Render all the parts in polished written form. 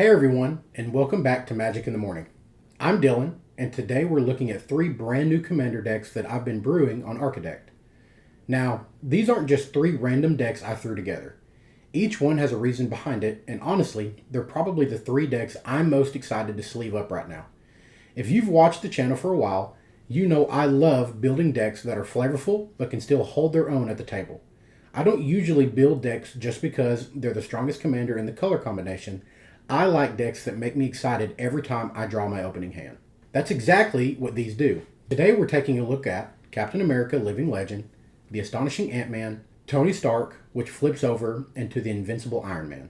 Hey everyone, and welcome back to Magic in the Morning. I'm Dillon, and today we're looking at 3 brand new Commander decks that I've been brewing on Archidekt. Now, these aren't just 3 random decks I threw together. Each one has a reason behind it, and honestly, they're probably the 3 decks I'm most excited to sleeve up right now. If you've watched the channel for a while, you know I love building decks that are flavorful but can still hold their own at the table. I don't usually build decks just because they're the strongest commander in the color combination. I like decks that make me excited every time I draw my opening hand. That's exactly what these do. Today we're taking a look at Captain America Living Legend, the Astonishing Ant-Man, Tony Stark, which flips over into the Invincible Iron Man.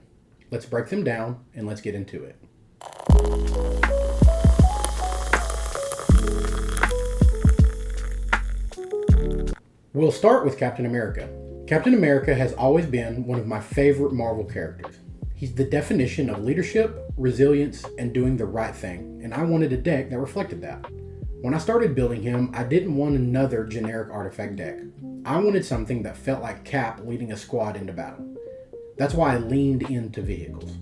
Let's break them down and let's get into it. We'll start with Captain America. Captain America has always been one of my favorite Marvel characters. He's the definition of leadership, resilience, and doing the right thing, and I wanted a deck that reflected that. When I started building him, I didn't want another generic artifact deck. I wanted something that felt like Cap leading a squad into battle. That's why I leaned into vehicles.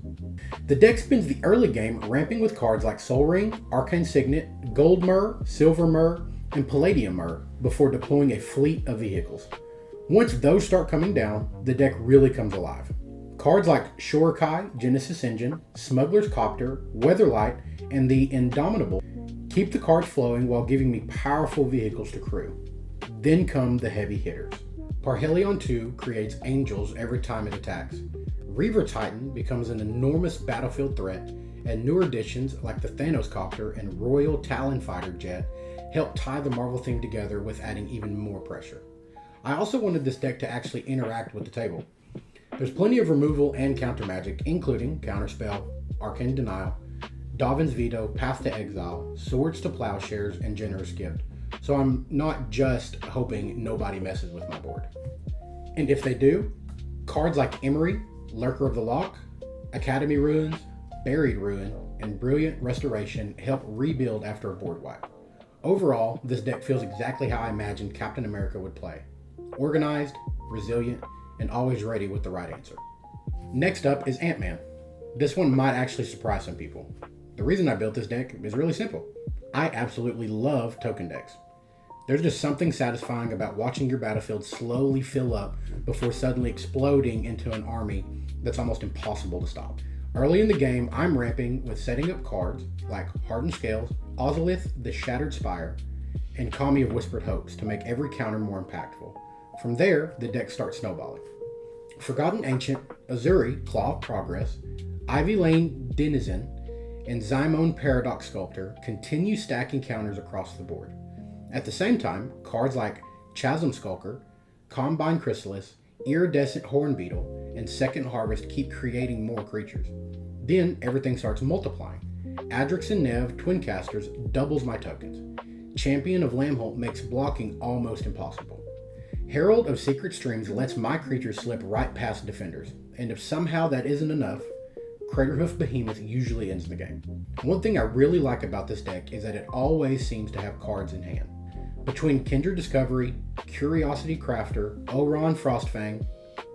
The deck spends the early game ramping with cards like Soul Ring, Arcane Signet, Gold Myrrh, Silver Myrrh, and Palladium Myrrh before deploying a fleet of vehicles. Once those start coming down, the deck really comes alive. Cards like Shorikai, Genesis Engine, Smuggler's Copter, Weatherlight, and the Indomitable keep the cards flowing while giving me powerful vehicles to crew. Then come the heavy hitters. Parhelion 2 creates angels every time it attacks. Reaver Titan becomes an enormous battlefield threat, and newer additions like the Thanos Copter and Royal Talon Fighter Jet help tie the Marvel theme together with adding even more pressure. I also wanted this deck to actually interact with the table. There's plenty of removal and counter magic, including Counterspell, Arcane Denial, Dovin's Veto, Path to Exile, Swords to Plowshares, and Generous Gift. So I'm not just hoping nobody messes with my board. And if they do, cards like Emery, Lurker of the Lock, Academy Ruins, Buried Ruin, and Brilliant Restoration help rebuild after a board wipe. Overall, this deck feels exactly how I imagined Captain America would play. Organized, resilient, and always ready with the right answer. Next up is Ant-Man. This one might actually surprise some people. The reason I built this deck is really simple. I absolutely love token decks. There's just something satisfying about watching your battlefield slowly fill up before suddenly exploding into an army that's almost impossible to stop. Early in the game, I'm ramping with setting up cards like Hardened Scales, Ozolith the Shattered Spire, and Kami of Whispered Hopes to make every counter more impactful. From there, the deck starts snowballing. Forgotten Ancient, Azuri, Claw of Progress, Ivy Lane Denizen, and Zymone Paradox Sculptor continue stacking counters across the board. At the same time, cards like Chasm Skulker, Combine Chrysalis, Iridescent Horn Beetle, and Second Harvest keep creating more creatures. Then everything starts multiplying. Adrix and Nev, Twin Casters, doubles my tokens. Champion of Lambholt makes blocking almost impossible. Herald of Secret Streams lets my creatures slip right past defenders, and if somehow that isn't enough, Craterhoof Behemoth usually ends the game. One thing I really like about this deck is that it always seems to have cards in hand. Between Kindred Discovery, Curiosity Crafter, Oron Frostfang,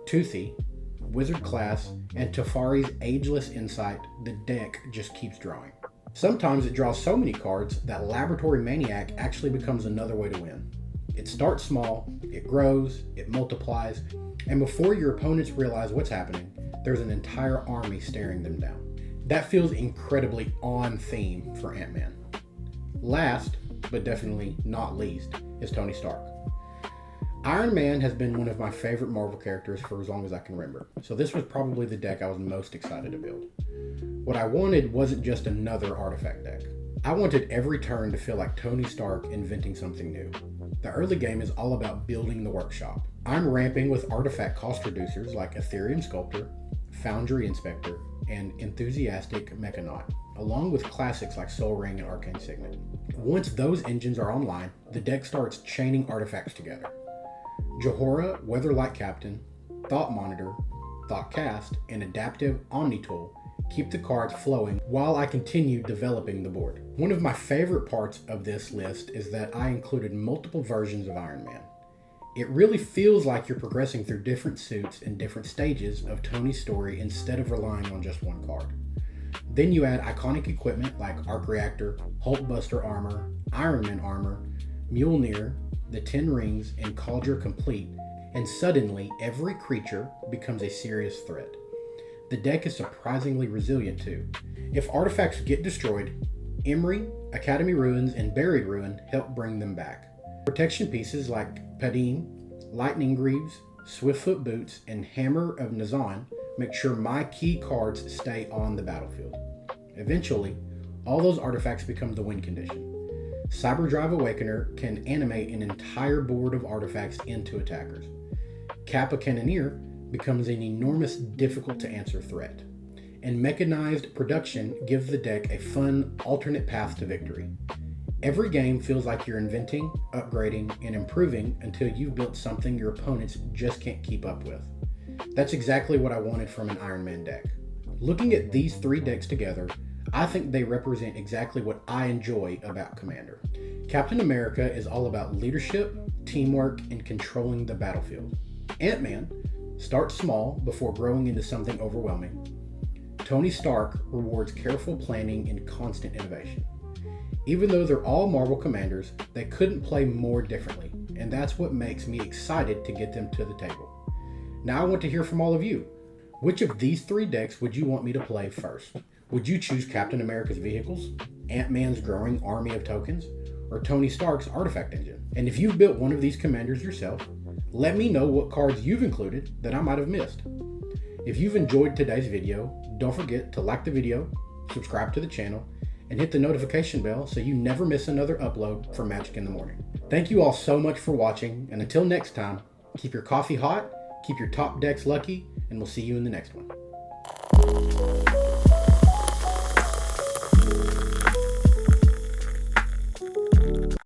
Toothy, Wizard Class, and Tefari's Ageless Insight, the deck just keeps drawing. Sometimes it draws so many cards that Laboratory Maniac actually becomes another way to win. It starts small, it grows, it multiplies, and before your opponents realize what's happening, there's an entire army staring them down. That feels incredibly on theme for Ant-Man. Last, but definitely not least, is Tony Stark. Iron Man has been one of my favorite Marvel characters for as long as I can remember, so this was probably the deck I was most excited to build. What I wanted wasn't just another artifact deck. I wanted every turn to feel like Tony Stark inventing something new. The early game is all about building the workshop. I'm ramping with artifact cost reducers like Ethereum Sculptor, Foundry Inspector, and Enthusiastic Mechanaut, along with classics like Soul Ring and Arcane Signet. Once those engines are online, the deck starts chaining artifacts together. Johora, Weatherlight Captain, Thought Monitor, Thought Cast, and Adaptive Omni Tool keep the cards flowing while I continue developing the board. One of my favorite parts of this list is that I included multiple versions of Iron Man. It really feels like you're progressing through different suits and different stages of Tony's story instead of relying on just one card. Then you add iconic equipment like Arc Reactor, Hulkbuster armor, Iron Man armor, Mjolnir, the 10 rings, and Cauldron complete, and suddenly every creature becomes a serious threat. The deck is surprisingly resilient too. If artifacts get destroyed, Emery, Academy Ruins, and Buried Ruin help bring them back. Protection pieces like Padine, Lightning Greaves, Swiftfoot Boots, and Hammer of Nazan make sure my key cards stay on the battlefield. Eventually, all those artifacts become the win condition. Cyberdrive Awakener can animate an entire board of artifacts into attackers. Kappa Cannoneer becomes an enormous difficult to answer threat. And Mechanized Production gives the deck a fun alternate path to victory. Every game feels like you're inventing, upgrading, and improving until you've built something your opponents just can't keep up with. That's exactly what I wanted from an Iron Man deck. Looking at these 3 decks together, I think they represent exactly what I enjoy about Commander. Captain America is all about leadership, teamwork, and controlling the battlefield. Ant-Man starts small before growing into something overwhelming. Tony Stark rewards careful planning and constant innovation. Even though they're all Marvel commanders, they couldn't play more differently, and that's what makes me excited to get them to the table. Now I want to hear from all of you. Which of these 3 decks would you want me to play first? Would you choose Captain America's vehicles, Ant-Man's growing army of tokens, or Tony Stark's artifact engine? And if you've built one of these commanders yourself, let me know what cards you've included that I might have missed. If you've enjoyed today's video, don't forget to like the video, subscribe to the channel, and hit the notification bell so you never miss another upload from Magic in the Morning. Thank you all so much for watching, and until next time, keep your coffee hot, keep your top decks lucky, and we'll see you in the next one.